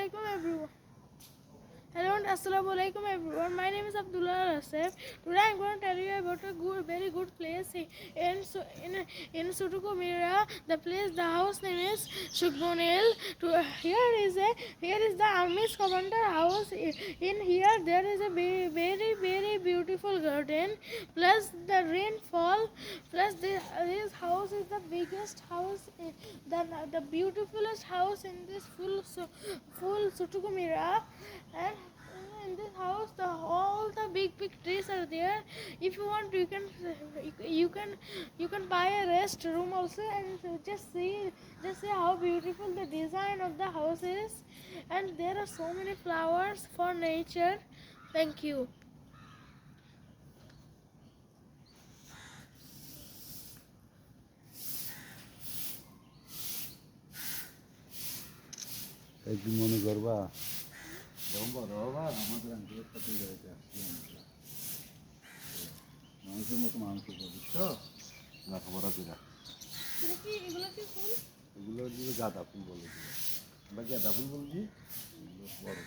Assalamualaikum everyone. Hello and Assalamualaikum everyone. My name is Abdullah Rasef. Today I'm going to tell you about a very good place in Sutukumira. The house name is Shukbonel. Here is the army's commander house. In here there is a very beautiful garden. Plus the rainfall. Plus this house is the biggest house, the beautifulest house in this full Sutukumira. And in this house all the big trees are there. If you want, you can buy a rest room also, and just see how beautiful the design of the house is. And there are so many flowers for nature. Thank you. একদিন মনে করবা বাবা আমাদের আঙ্কেলের সাথে বেড়াতে আসছি আমরা মানুষের মতো মানুষের বুঝছো লেখাপড়া করে এগুলো গাঁদা ফুল বলে আমরা গাঁদা ফুল বলছি বড়